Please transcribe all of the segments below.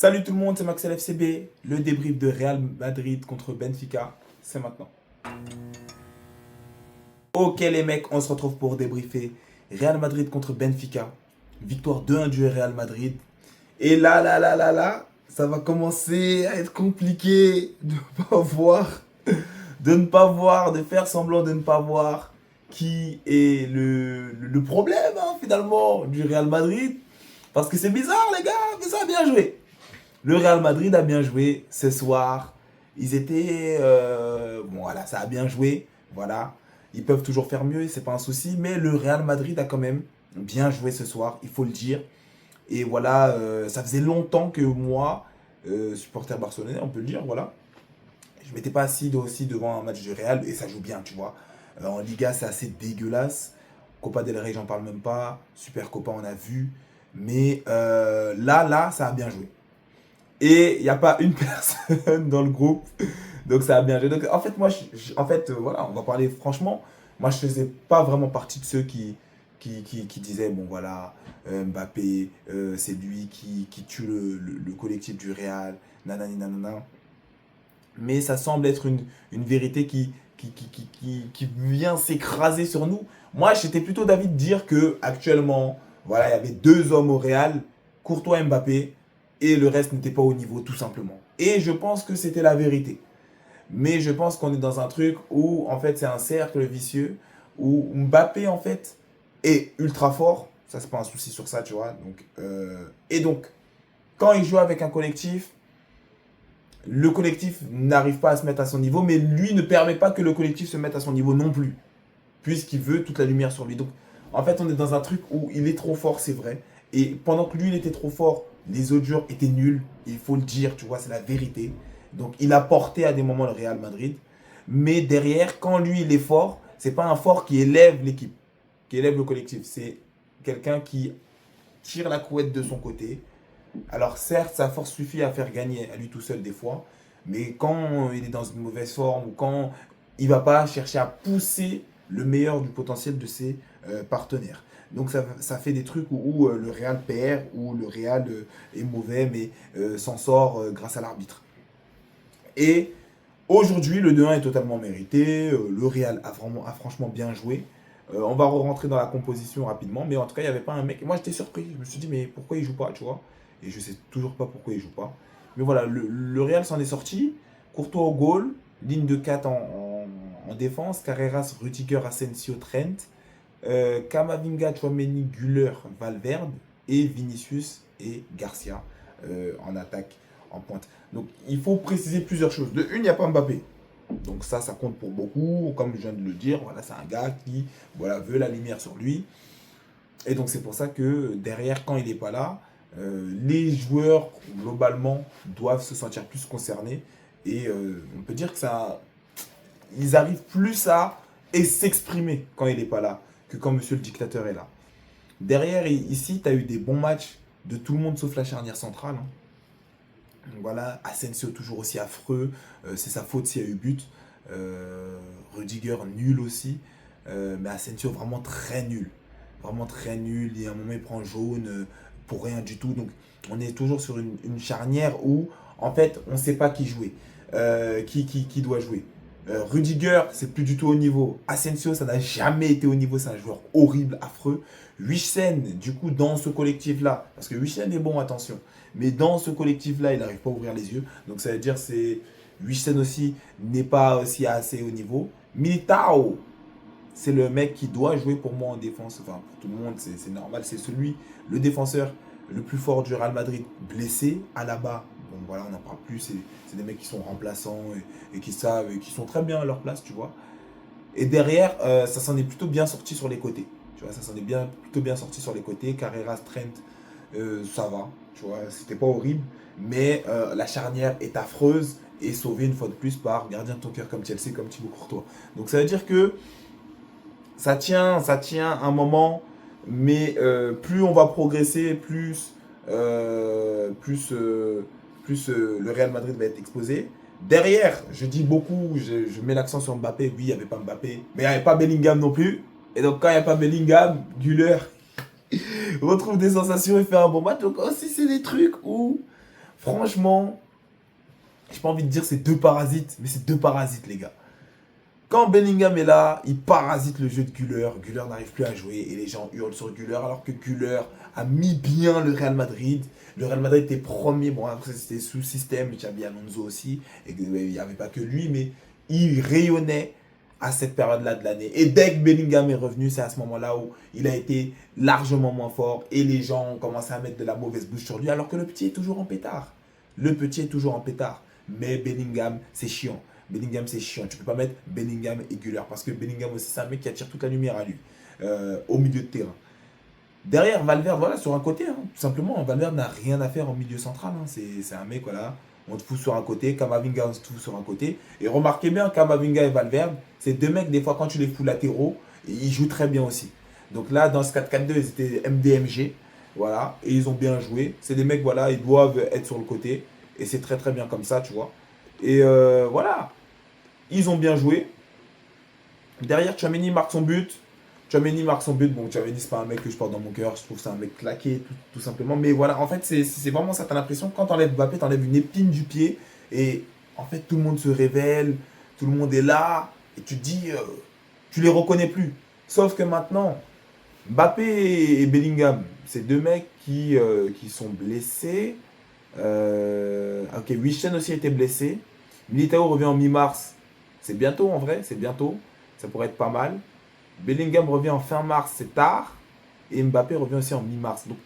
Salut tout le monde, c'est Max LFCB. Le débrief de Real Madrid contre Benfica, c'est maintenant. Ok les mecs, on se retrouve pour débriefer Real Madrid contre Benfica. Victoire 2-1 du Real Madrid. Et là, ça va commencer à être compliqué de pas voir, de ne pas voir, de faire semblant de ne pas voir qui est le problème finalement du Real Madrid. Parce que c'est bizarre les gars, mais ça a bien joué. Le Real Madrid a bien joué ce soir. Ils étaient. Bon, voilà, ça a bien joué. Voilà. Ils peuvent toujours faire mieux, c'est pas un souci. Mais le Real Madrid a quand même bien joué ce soir, il faut le dire. Et voilà, ça faisait longtemps que moi, supporter barcelonais, on peut le dire, voilà. Je m'étais pas assis aussi devant un match du Real et ça joue bien, tu vois. En Liga, c'est assez dégueulasse. Copa del Rey, j'en parle même pas. Super Copa, on a vu. Mais là, ça a bien joué. Et il n'y a pas une personne dans le groupe. Donc ça a bien joué. Donc en fait, moi, voilà, on va parler franchement. Moi, je faisais pas vraiment partie de ceux qui disaient, bon voilà, Mbappé, c'est lui qui tue le collectif du Real, nanani nanana. Mais ça semble être une vérité qui vient s'écraser sur nous. Moi, j'étais plutôt d'avis de dire que actuellement, voilà, il y avait deux hommes au Real, Courtois et Mbappé, et le reste n'était pas au niveau, tout simplement. Et je pense que c'était la vérité. Mais je pense qu'on est dans un truc où, en fait, c'est un cercle vicieux, où Mbappé, en fait, est ultra fort. Ça, c'est pas un souci sur ça, tu vois. Et donc, quand il joue avec un collectif, le collectif n'arrive pas à se mettre à son niveau, mais lui ne permet pas que le collectif se mette à son niveau non plus, puisqu'il veut toute la lumière sur lui. Donc, en fait, on est dans un truc où il est trop fort, c'est vrai. Et pendant que lui, il était trop fort, les autres joueurs étaient nuls. Il faut le dire, tu vois, c'est la vérité. Donc, il a porté à des moments le Real Madrid. Mais derrière, quand lui, il est fort, c'est pas un fort qui élève l'équipe, qui élève le collectif. C'est quelqu'un qui tire la couette de son côté. Alors certes, sa force suffit à faire gagner à lui tout seul des fois, mais quand il est dans une mauvaise forme ou quand il ne va pas chercher à pousser le meilleur du potentiel de ses partenaires. Donc ça fait des trucs où le Real perd, où le Real est mauvais, mais s'en sort grâce à l'arbitre. Et aujourd'hui, le 2-1 est totalement mérité. Le Real a franchement bien joué. On va rentrer dans la composition rapidement, mais en tout cas, il n'y avait pas un mec. Moi, j'étais surpris. Je me suis dit, mais pourquoi il joue pas, tu vois? Et je sais toujours pas pourquoi il joue pas. Mais voilà, le Real s'en est sorti. Courtois au goal, ligne de 4 en défense. Carreras, Rudiger, Asensio, Trent. Camavinga, Tchouaméni, Güler, Valverde. Et Vinicius et Garcia en attaque, en pointe. Donc, il faut préciser plusieurs choses. De une, il n'y a pas Mbappé. Donc ça compte pour beaucoup. Comme je viens de le dire, voilà, c'est un gars qui voilà, veut la lumière sur lui. Et donc c'est pour ça que derrière, quand il n'est pas là, les joueurs, globalement, doivent se sentir plus concernés. Et on peut dire que ça, ils arrivent plus à s'exprimer quand il n'est pas là que quand Monsieur le dictateur est là. Derrière, ici, tu as eu des bons matchs de tout le monde sauf la charnière centrale. Hein. Voilà, Asensio toujours aussi affreux, c'est sa faute s'il y a eu but. Rudiger nul aussi, mais Asensio vraiment très nul. Vraiment très nul, il y a un moment il prend jaune pour rien du tout. Donc on est toujours sur une charnière où en fait on ne sait pas qui jouer, qui doit jouer. Rudiger, c'est plus du tout au niveau. Asensio, ça n'a jamais été au niveau. C'est un joueur horrible, affreux. Wissem, du coup, dans ce collectif-là, parce que Wissem est bon, attention, mais dans ce collectif-là, il n'arrive pas à ouvrir les yeux. Donc ça veut dire que Wissem aussi n'est pas aussi assez haut niveau. Militao, c'est le mec qui doit jouer pour moi en défense. Enfin, pour tout le monde, c'est normal. C'est le défenseur le plus fort du Real Madrid, blessé. Alaba, bon voilà, on n'en parle plus. C'est des mecs qui sont remplaçants et qui savent, et qui sont très bien à leur place, tu vois. Et derrière, ça s'en est plutôt bien sorti sur les côtés. Tu vois, ça s'en est plutôt bien sorti sur les côtés. Carreras, Trent, ça va. Tu vois, c'était pas horrible. Mais la charnière est affreuse et sauvée une fois de plus par gardien de ton cœur comme Chelsea, comme Thibaut Courtois. Donc ça veut dire que ça tient un moment, mais plus on va progresser, le Real Madrid va être exposé. Derrière, je dis beaucoup, je mets l'accent sur Mbappé. Oui, il n'y avait pas Mbappé, mais il n'y avait pas Bellingham non plus. Et donc, quand il n'y a pas Bellingham, Güler retrouve des sensations et fait un bon match. Donc, aussi, c'est des trucs où Franchement, j'ai pas envie de dire c'est deux parasites, mais c'est deux parasites, les gars. Quand Bellingham est là, il parasite le jeu de Güler. Güler n'arrive plus à jouer et les gens hurlent sur Güler alors que Güler a mis bien le Real Madrid. Le Real Madrid était premier. Bon, après, c'était sous système. Xabi Alonso aussi. Et il n'y avait pas que lui, mais il rayonnait à cette période-là de l'année. Et dès que Bellingham est revenu, c'est à ce moment-là où il a été largement moins fort et les gens ont commencé à mettre de la mauvaise bouche sur lui alors que le petit est toujours en pétard. Le petit est toujours en pétard. Mais Bellingham, c'est chiant. Bellingham, c'est chiant. Tu peux pas mettre Bellingham et Güler parce que Bellingham aussi, c'est un mec qui attire toute la lumière à lui au milieu de terrain. Derrière, Valverde, voilà, sur un côté, hein, tout simplement. Valverde n'a rien à faire en milieu central. Hein. C'est un mec, voilà, on te fout sur un côté. Kamavinga, on te fout sur un côté. Et remarquez bien, Kamavinga et Valverde, c'est deux mecs, des fois, quand tu les fous latéraux, ils jouent très bien aussi. Donc là, dans ce 4-4-2, ils étaient MDMG. Voilà, et ils ont bien joué. C'est des mecs, voilà, ils doivent être sur le côté. Et c'est très très bien comme ça, tu vois. Et voilà, ils ont bien joué. Derrière, Tchouaméni marque son but. Tchouaméni marque son but. Bon, Tchouaméni, c'est pas un mec que je porte dans mon cœur. Je trouve que c'est un mec claqué, tout simplement. Mais voilà, en fait, c'est vraiment ça. T'as l'impression que quand t'enlèves Mbappé, t'enlèves une épine du pied. Et en fait, tout le monde se révèle. Tout le monde est là. Et tu te dis, tu les reconnais plus. Sauf que maintenant, Mbappé et Bellingham, c'est deux mecs qui sont blessés. Ok, Wishen aussi a été blessé. Militao revient en mi-mars. C'est bientôt en vrai, c'est bientôt. Ça pourrait être pas mal. Bellingham revient en fin mars, c'est tard. Et Mbappé revient aussi en mi-mars. Donc,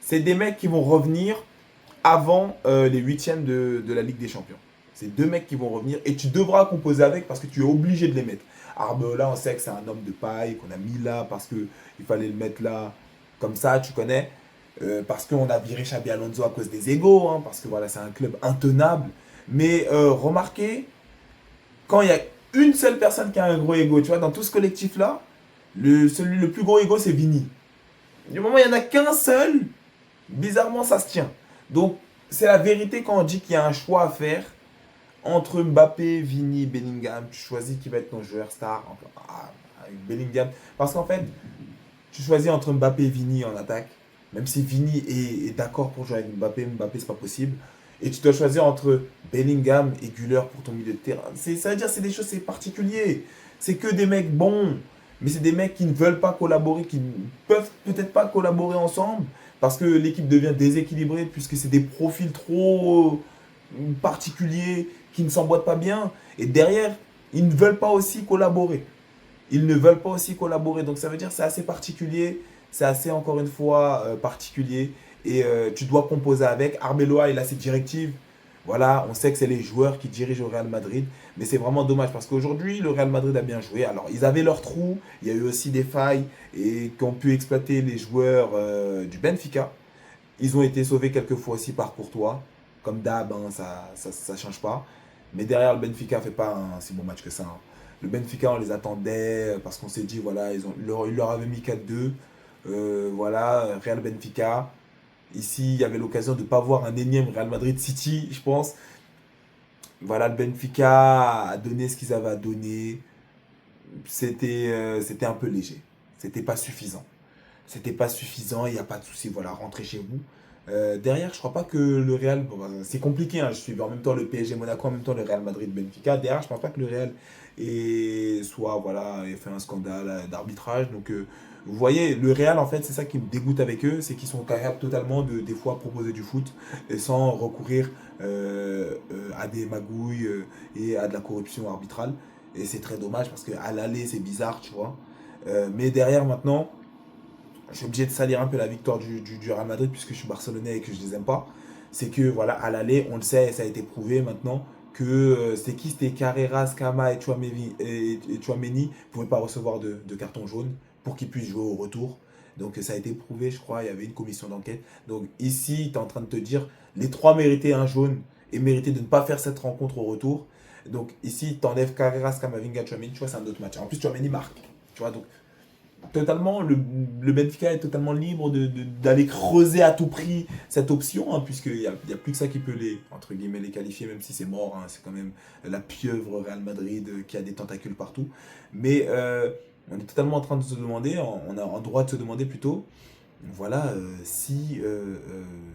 c'est des mecs qui vont revenir avant les huitièmes de la Ligue des Champions. C'est deux mecs qui vont revenir et tu devras composer avec parce que tu es obligé de les mettre. Arbeloa, on sait que c'est un homme de paille qu'on a mis là parce qu'il fallait le mettre là comme ça, tu connais. Parce qu'on a viré Xabi Alonso à cause des égos, hein, parce que voilà, c'est un club intenable. Mais remarquez, quand il y a une seule personne qui a un gros ego, tu vois, dans tout ce collectif-là, le plus gros ego, c'est Vini. Du moment où il n'y en a qu'un seul, bizarrement, ça se tient. Donc, c'est la vérité quand on dit qu'il y a un choix à faire entre Mbappé, Vini, Bellingham. Tu choisis qui va être ton joueur star avec Bellingham. Parce qu'en fait, tu choisis entre Mbappé et Vini en attaque. Même si Vini est d'accord pour jouer avec Mbappé, Mbappé, c'est pas possible. Et tu dois choisir entre Bellingham et Güler pour ton milieu de terrain. Ça veut dire que c'est des choses, c'est particulier. C'est que des mecs bons. Mais c'est des mecs qui ne veulent pas collaborer, qui ne peuvent peut-être pas collaborer ensemble. Parce que l'équipe devient déséquilibrée, puisque c'est des profils trop particuliers qui ne s'emboîtent pas bien. Et derrière, ils ne veulent pas aussi collaborer. Ils ne veulent pas aussi collaborer. Donc ça veut dire que c'est assez particulier. C'est assez, encore une fois, particulier. Et tu dois composer avec. Arbeloa, il a ses directives. Voilà, on sait que c'est les joueurs qui dirigent au Real Madrid. Mais c'est vraiment dommage parce qu'aujourd'hui, le Real Madrid a bien joué. Alors, ils avaient leurs trous. Il y a eu aussi des failles et qu'ont pu exploiter les joueurs du Benfica. Ils ont été sauvés quelques fois aussi par Courtois. Comme d'hab, hein, ça change pas. Mais derrière, le Benfica fait pas un si bon match que ça. Hein. Le Benfica, on les attendait parce qu'on s'est dit, voilà, ils leur avaient mis 4-2. Voilà, Real Benfica. Ici, il y avait l'occasion de ne pas voir un énième Real Madrid City, je pense. Voilà, le Benfica a donné ce qu'ils avaient à donner. C'était un peu léger. C'était pas suffisant. C'était pas suffisant, il n'y a pas de souci. Voilà, rentrez chez vous. Derrière, je crois pas que le Real. Bon, c'est compliqué, hein, je suis en même temps le PSG Monaco, en même temps le Real Madrid Benfica. Derrière, je pense pas que le Real ait fait un scandale d'arbitrage. Donc, vous voyez, le Real, en fait, c'est ça qui me dégoûte avec eux, c'est qu'ils sont capables totalement de, des fois, proposer du foot et sans recourir à des magouilles et à de la corruption arbitrale. Et c'est très dommage parce qu'à l'aller, c'est bizarre, tu vois. Mais derrière, maintenant, je suis obligé de salir un peu la victoire du Real Madrid puisque je suis barcelonais et que je les aime pas. C'est que voilà, à l'aller, on le sait, et ça a été prouvé maintenant que c'était Carreras, Kama et Chouameni ne pouvaient pas recevoir de carton jaune pour qu'ils puissent jouer au retour. Donc ça a été prouvé, je crois, il y avait une commission d'enquête. Donc ici, tu es en train de te dire, les trois méritaient un jaune et méritaient de ne pas faire cette rencontre au retour. Donc ici, tu enlèves Carreras, Kamavinga, Chouameni, tu vois, c'est un autre match. En plus, Chouameni marque. Tu vois, donc totalement, le Benfica est totalement libre d'aller creuser à tout prix cette option, hein, puisqu'il n'y a plus que ça qui peut entre guillemets, les qualifier, même si c'est mort, hein, c'est quand même la pieuvre Real Madrid qui a des tentacules partout. Mais on est totalement en train de se demander, on a en droit de se demander plutôt, voilà, si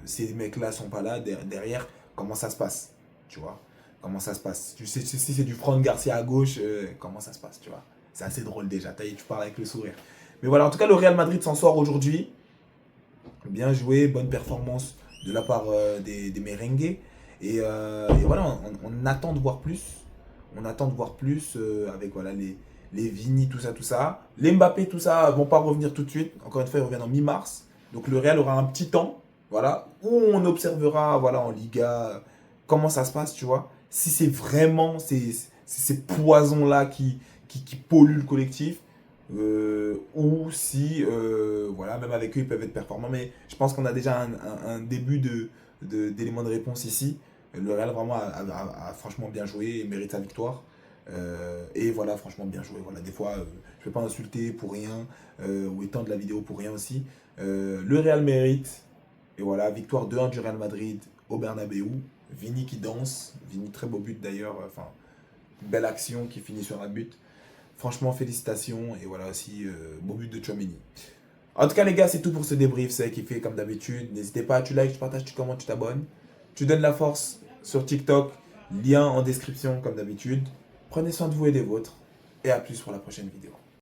ces mecs-là sont pas là, derrière, comment ça se passe, tu vois. Comment ça se passe. Tu sais, si c'est du Fran Garcia à gauche, comment ça se passe, tu vois. C'est assez drôle déjà, tu parles avec le sourire. Mais voilà, en tout cas, le Real Madrid s'en sort aujourd'hui. Bien joué, bonne performance de la part des merengues. Et voilà, on attend de voir plus. On attend de voir plus avec voilà, les Vini, tout ça, tout ça. Les Mbappé, tout ça, vont pas revenir tout de suite. Encore une fois, ils reviennent en mi-mars. Donc le Real aura un petit temps, voilà, où on observera voilà, en Liga comment ça se passe, tu vois. Si c'est vraiment ces poisons-là qui polluent le collectif, ou si, voilà, même avec eux, ils peuvent être performants. Mais je pense qu'on a déjà un début d'éléments de réponse ici. Le Real vraiment a franchement bien joué et mérite sa victoire. Et voilà, franchement bien joué. Voilà, des fois, je ne vais pas insulter pour rien ou étendre la vidéo pour rien aussi. Le Real mérite. Et voilà, victoire 2-1 du Real Madrid au Bernabeu. Vini qui danse. Vini, très beau but d'ailleurs. Enfin, belle action qui finit sur un but. Franchement, félicitations. Et voilà aussi, beau but de Tchouaméni. En tout cas, les gars, c'est tout pour ce débrief. C'est kiffé comme d'habitude. N'hésitez pas, tu likes, tu partages, tu commentes, tu t'abonnes. Tu donnes la force sur TikTok. Lien en description comme d'habitude. Prenez soin de vous et des vôtres. Et à plus pour la prochaine vidéo.